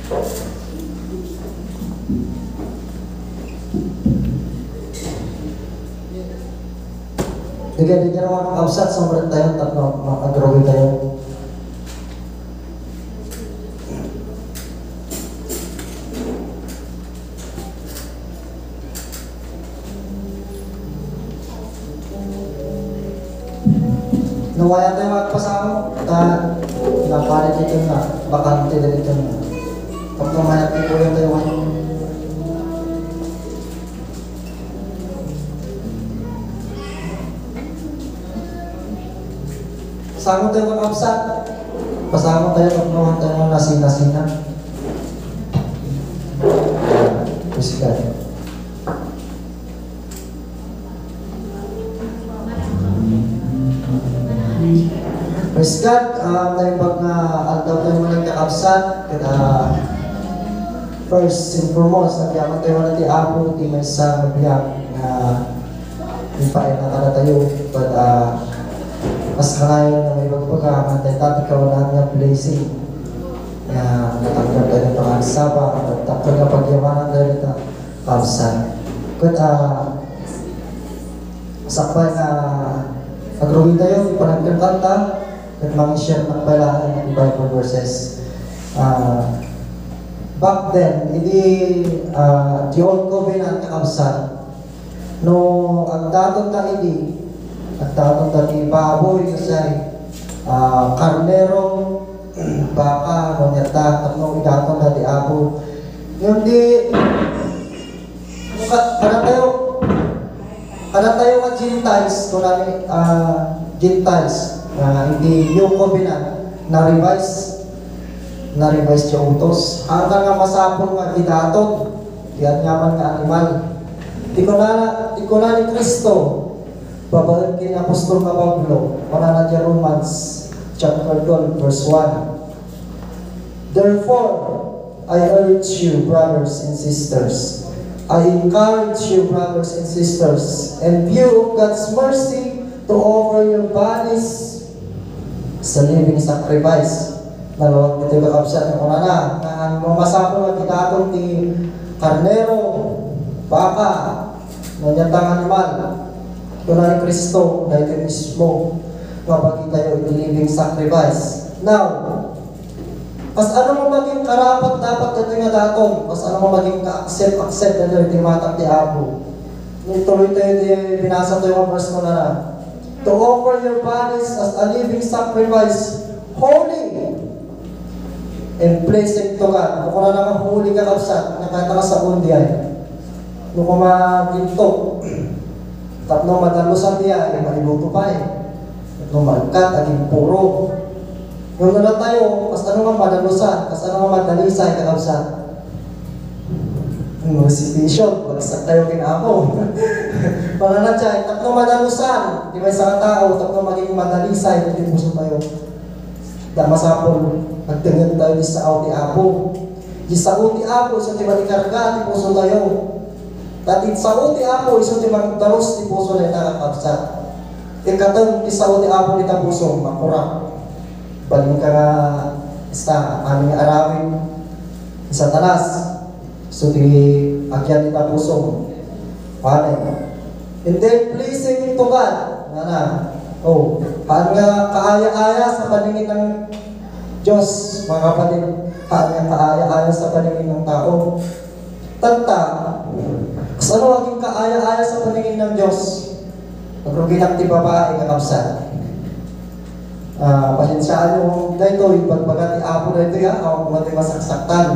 Di kaya mga kausat sa murid tayo, tapos mag-agrawin tayo. Nawaya tayo magpasama, napalit ito na, bakante na ito na. Pag namayat ito yung tayo kayo. Pasama tayo mag-upsat. Pasama tayo pag-nawan tayo ng nasina-sina. Praise God. Praise God. Tayo pag aldaw tayo mo nagka-upsat. First and foremost, nagyaman tayo na ti Apo, ti may sa mabiyak na ipain na kada tayo. But mas kalayo na may pagpagkaman tayo tapos kawalan nga blessing na natanggap tayo ng pangagsaba at tapos na pagyamanan tayo nito kapsan. Kut sakpay na agrawin tayo, panagkang kanta at mang-share ng balahan ng Bible verses. Back then, hindi the old covenant kakabsan no ang daton ta hindi at daton ta ni baboy kasay karnero baka no nyata tapno daton ta di abo yung di kada tayo ka Gentiles kung namin Gentiles hindi yung covenant na-revise yung utos. Hanggang nga masapon nga gidaton, diyan nga man nga animal. Di ko na ni Kristo, babalan kin Apostol ka Pablo, wala na dyan Romans chapter 12 verse 1. Therefore, I urge you, brothers and sisters, I encourage you, brothers and sisters, in view of God's mercy, to offer your bodies as a living sacrifice. Nalawag dito yung kakabsat ng una na mamasapon at itatong ti karnero, baka, nanyatang animal, ito na ni Kristo, na ito mismo, mapagkita yung living sacrifice. Now, pas ano mo maging karapat dapat ito yung datong, pas ano mo maging ka-accept ito yung matang ti Apo. Tuloy tayo yung binasa ito yung verse mo na to offer your bodies as a living sacrifice, holy, and pleasing to God. Kung na naman huli ka kapsat, nakata ka sa undi ay. Kung kumaginto, tapno madalusan niya, ay mailuto pa eh. Tapno magkat, aging puro. Yung na tayo, kas ano nga madalusan, kas ano nga madalisay ka kapsat. Yung recitation, bagsak tayo kinako. Panganat siya, tapno madalusan, di ba isang tao, tapno maging madalisay, hindi puso tayo. Damasapol, nagtingin tayo di sa auti Apo. Di sa auti Apo, iso di manikarga, di puso tayo. Dati sa auti Apo, iso di magdaros, di puso na itakakabsat. Ikatang di sa auti Apo, di tapuso, makurak. Baling ka nga, isa, aming arawin, isa tanas. So di, agyan di tapuso. Paano? And then, pleasing to God. Oh, paano nga kaaya-aya sa paningin ng Diyos, mga kapatid? Paano nga kaaya-aya sa paningin ng tao? Tanta, ano maging kaaya-aya sa paningin ng Diyos? Pagruginak ti babae kakabsat. Pasensyaan yung dito, yung pagbagat ti Apo dito ya, ako kumati masaksaktan.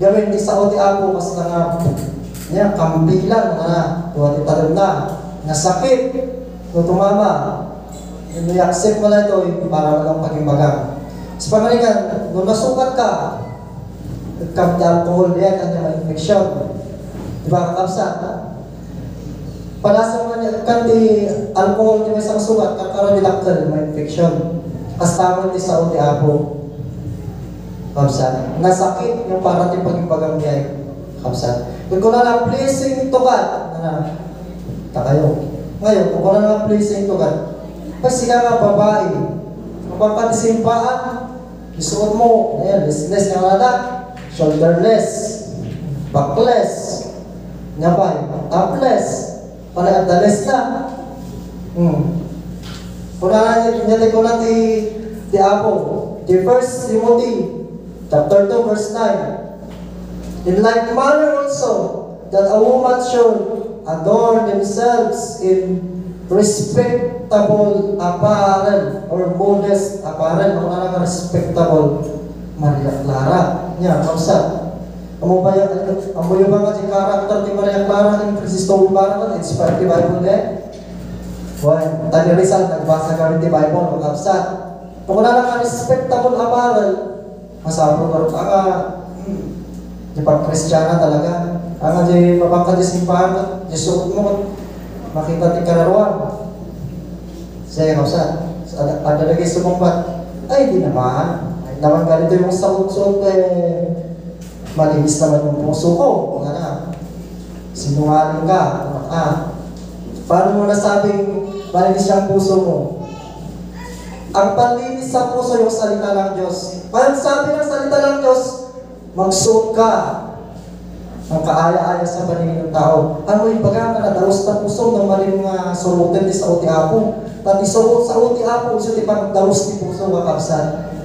Gawin, di sa o ti Apo, mas nga, niya, kambilan na, tuwa ti talon na, nasakit, kung tumama, i-accept mo na ito para walang pag-imbagang. Sa pamalikan, kung nasukat ka, nagkampi alcohol yan, ang may infection. Diba, kakabsat? Panasa mo na kanti alcohol, di may isang sukat, kakaroon nilakal, may infection. Kastamon di sa uti Apo. Kakabsat. Nasakit yung parang yung pag-imbagang biyay. Kakabsat. Kung na pleasing to God, takayo. Ngayon, kung wala nga pleasing to God, pag sila nga babae, kapag patisimpaan, isuot mo, ayan, business nga wala shoulderless, backless, ngabay, topless, panagdaless na. Kuna niya ko na ti Apo, the 1 Timothy, chapter 2, verse 9. In like manner also, that a woman should adorn themselves in respectable apparel or modest apparel. Kung ano nga respectable, Maria Clara. Yan, kausa. Amo ba yung mga si karakter ni Maria Clara ng Cristo Barang, inspired the Bible din? Well, Tani Rizal, nagbasa kami di Bible, magkapsa. Kung wala ka respectable apparel, masabot ko rin, di pag-Kristyana talaga. Ang di mabangka di simbahan, di suot mo, makita di kararuan. Saya kapsa, ada lagi sumumpat, ay di naman. Ay naman ganito yung saot-suot, malinis naman yung puso ko. Mga na, sinungaling ka. Paano mo nasabing malinis yung puso mo? Ang panlinis sa puso yung salita ng Diyos. Parang sabi ng salita ng Diyos, magsuot ka ang kaaya-aya sa paningin ng tao. Ano yung baga na dalos na puso ng maling surutin di sa uti apo. Tati suot sa uti apo, so di pang dalos ni puso makapsan.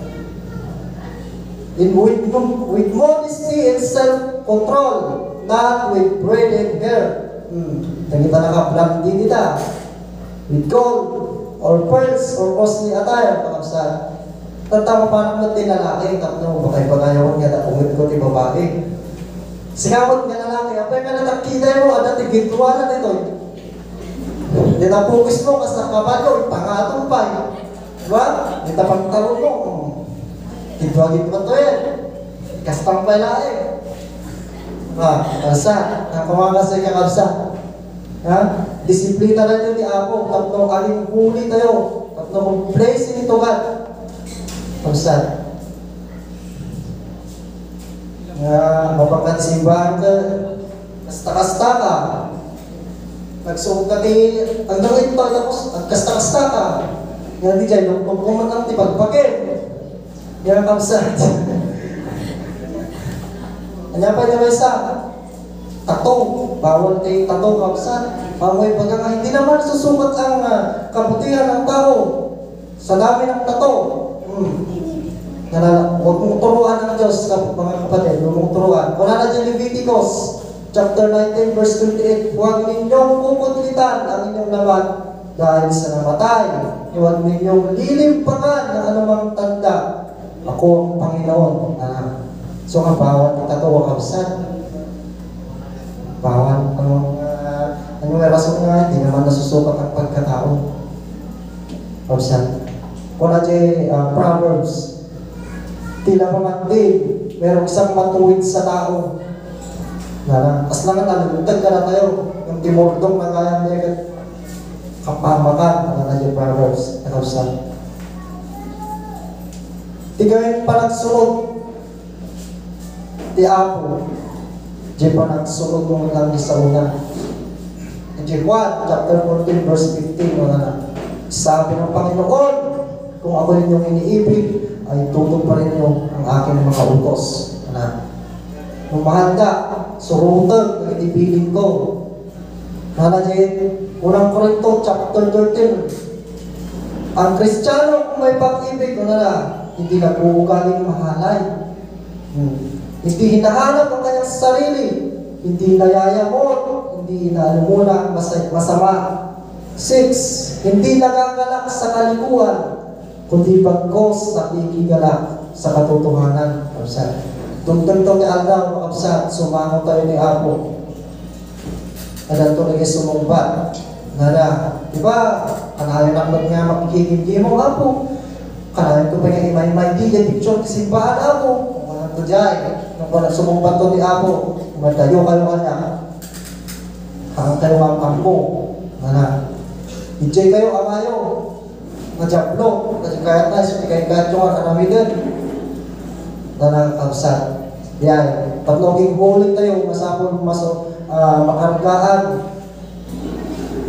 With modesty and self-control, not with braided hair. Nagita naka-blondie nila. With gold, or pearls, or costly attire, makapsan. Tantama parang natin lalaki, tapos bakay-bagayawan nga na umit ko ti babae. Singamot nga lalaki, apay nga natakita mo, ada tigituan na dito. Hindi na focus mo, kas nakabago, pangatong pa. Diba? Hindi na pagtaro mo. Tigwagin mo to yan. Kastang pala eh. Kalsa, nakumanga sa kakabsa. Disiplina lang yun ni Apo, tapos aling huli tayo, tapos place in ito God. Kalsa. Mapagkansimbahan ka, kasta-kasta ka. Nagsuot ka ang gawin pa, tapos kasta-kasta ka. Yan di dyan, kung kumatang ti pagpakit. Yan ang kamsat. Kanya pa niya may isa, tatong, bawal tayo tatong kamsat. Pamoy pagka nga, hindi naman susukat ang kabutihan ng tao sa dami ng tato. Huwag mong turuan ng Diyos, mga kapatid, huwag mong turuan. Wala na dyan Leviticus, chapter 19, verse 28, huwag ninyong puputlitan ang inyong laman dahil sa namatay. Huwag ninyong lilimpangan ng anumang tanda. Ako ang Panginoon. So nga, bawat itatawa kapsat. Bawat anong rason nga, hindi naman nasusukat ang pagkatao. Kapsat. Wala dyan Proverbs. Tila pamagdin, merong isang matuwid sa tao. As lang nga, nalulutag ka na tayo. Yung timordong na kaya niya kapamakan, na yung Proverbs, na kapsat. Di gawin pa nagsunod di Apo, di pa nagsunod mong lang sa una. Di Juan, chapter 14, verse 15, mga na, sabi ng Panginoon, kung ako ninyong iniibig, ay tutong pa rin yung ang aking mga utos. Nung mahanda, surutan, ang inibiling ko. Unang Korinto, chapter 13, ang Kristiyano kung may pag-ibig, hindi nag-uugaling mahalay. Hindi hinahanap ang kanyang sarili. Hindi nayayamot. Hindi inaalmuna ang masama. 6. Hindi nagagalak sa kalikuan, kundi bagkos nakikigalak sa katotohanan. Tungtong to ni Aldaw, makapsat, sumango tayo ni Apo. Alam to lagi sumumbat. Diba, kanayon ang nga makikigimgi mo, Apo. Kanayon ko pa nga imay-may di, yung picture kasimbahan, Apo. Kung walang to dyan, nung walang sumumbat to ni Apo, kumadayo kayo kanya. Hanggang kayo ang ampo. Ijay kayo, amayo. Majablo, kasi kaya tayo, so ikay-kaya yung kanamigan. Nakakabsat. Yan, tatloging huling tayo, masapon, makargaan.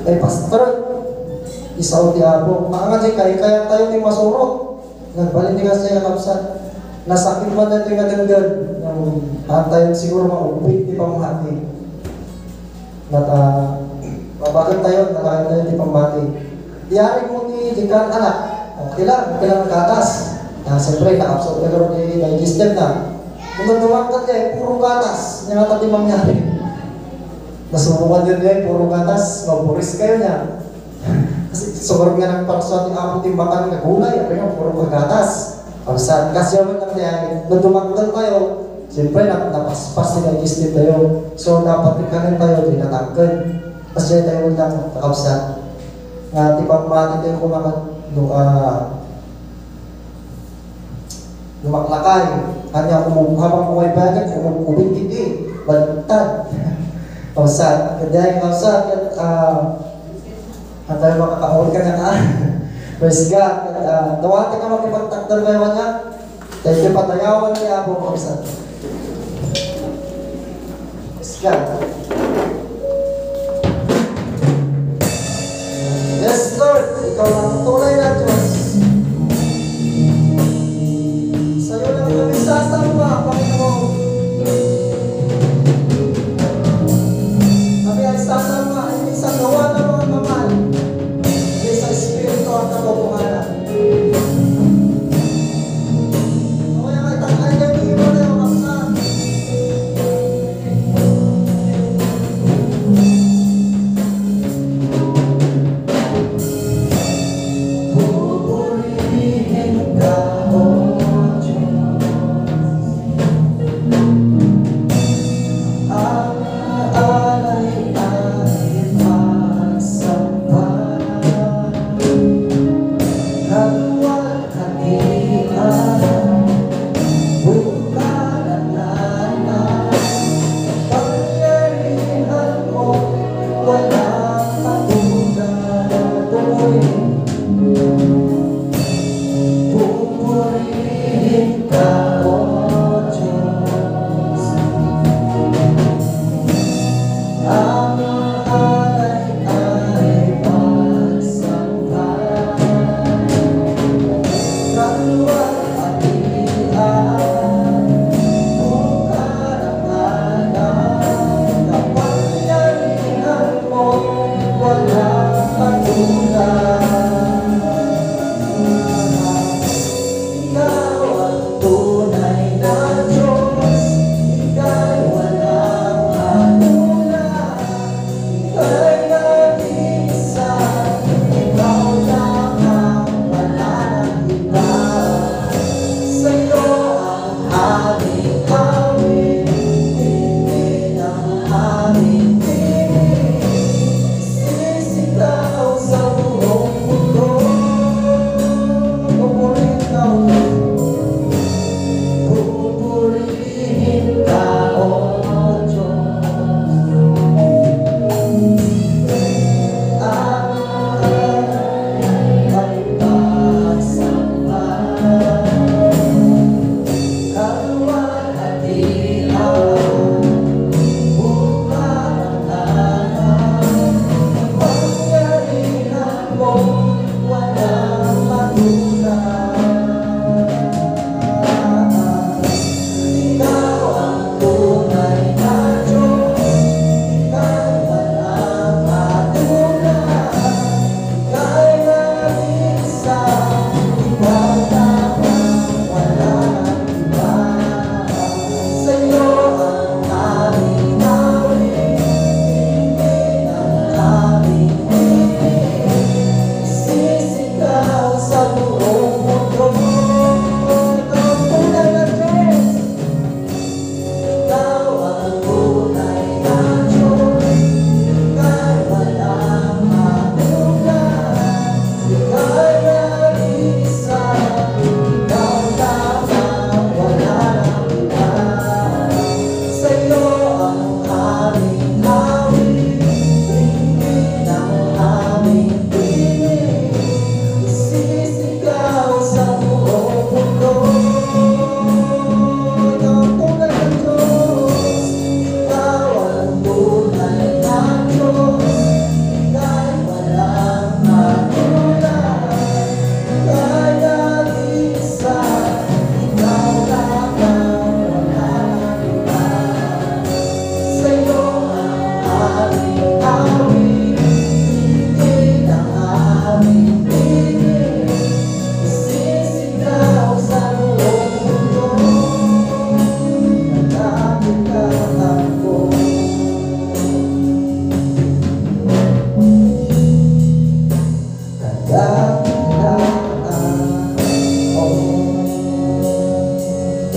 Ay, pastor, isaw di Apo. Maangat kaya tayo yung masurot. Nagbalin di kasi kakabsat. nasakit man natin nga danggan, yung hantayin siguro maupit, di pa mahati. At mabagat tayo, nakain tayo, di pa mahati. Iyari mo ni Jikan anak, okay lang gatas. Siyempre, na-absorb ka rin ni digestive na. Kung nagduwagkat kayo, puro gatas, yung nga tayo mangyari. Nasubukan yun niya, puro gatas, maburis kayo niya. Kasi sobrang nga ng paraswat yung apot yung baka ng gulay, pero nga puro gatas. Pagsan, kasi yun lang niya, nagduwagkat kayo, siyempre, napaspas ni digestive tayo. So, dapat ikanin tayo, dinatangkan. Kasi tayo lang kakabsan. Nga, tipang mati tayo kumakan, lumaklakay. Kanya habang kumay bagay, kumubig hindi, balintad. Kausad, kaya yung kausad, at tayo makakaon ka na praise God, dawati ka makipagtakdal kayo niya, tayo yung patayawan niya po kausad. Praise God. Yes Lord, ikaw lang ang tunay na Diyos. Sa'yo lang kami sasamba, Panginoon. Kami ay sasamba, hindi sa gawa ng mga mamahal, hindi sa Espiritu at katotohanan. Kaya nga, takay kami iwan na yung kapsan. Oh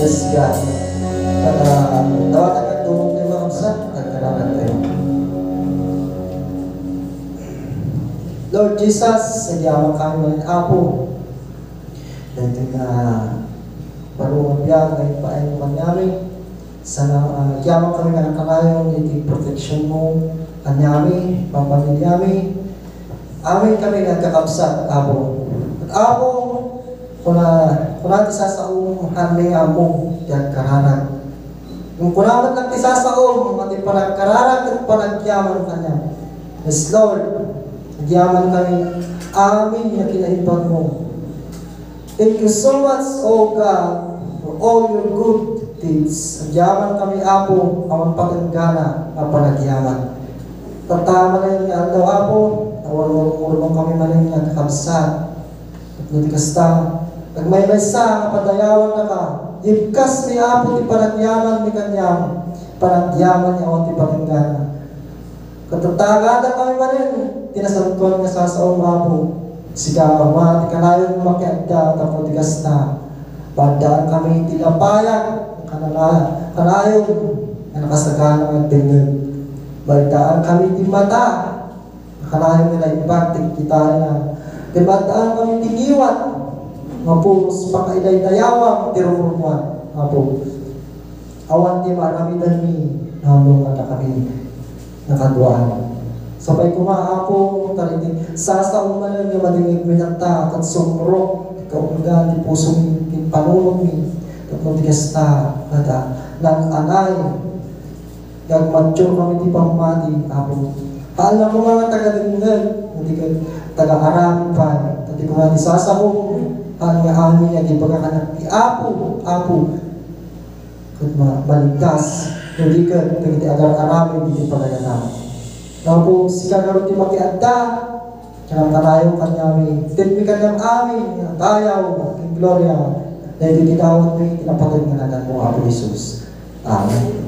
Yes, God. Tawagan ang tulong kayo mga kapsat, nagkaranan kayo. Lord Jesus, nagyaman kami ng Apo. Dahil na parungan biyan, ngayon pa ay naman namin. Sana nagyaman kami ng kanayon, itig protection mo, kanyami, pamamilyami. Amin kami nagkakapsat, Apo. At Apo, kung natin sasaong handling mo, yan karanan. Kung kunaman lang tisasaong, ating panagkararan at panagyaman kanya. Yes, Lord, nagyaman kami, amin na kinaimbag mo. Thank you so much, O God, for all your good deeds. Nagyaman kami, Apo, ang paganggana na panagyaman. Tatama na yung daw, Apo, nawalong kami maling nagkakabsat. At natikasta, nagmaymay sa kapadayawan na ka. Ibkas ni Apo, di panagyaman ni kanyang. Panagyaman niya o di paganggana. Katatagada kami maling, tinasantuan nga sa saong Apo. Sigaw, mati kanayon makiagda, tapos tigas na. Bandaan kami tilapayan, kanayon, na nakasagana ng tingin. Bandaan kami timata, kanayon nila ibang tigkita na. Bandaan kami tingiwat, mapus pakaiday-dayawang tirumurmuan. Apo, awan di maramidan mi, namungan na kami, nakaduan. Sabay kumaapo, talitin, sasaong na lang yung madingig minata, at sumrok, ikaw di puso mi, kinpanulog mi, at matigas na, nang anay, gagmature kami di pamati, Apo. Alam mo mga taga-dingan, hindi ka taga-aramin pa, at di ko natin sasahong, ang amin niya, di pagkakanak, Apo, kat maligtas, hindi ka, hindi agar-aramin, hindi pagkakanak. Napo, sika nga rin makiagda, kaya kanayo kanyami, tinmi kanyang amin, tayaw, king gloria, dahil tinawag mo, tinapagod nga nagan mo, Apo Jesus. Amen.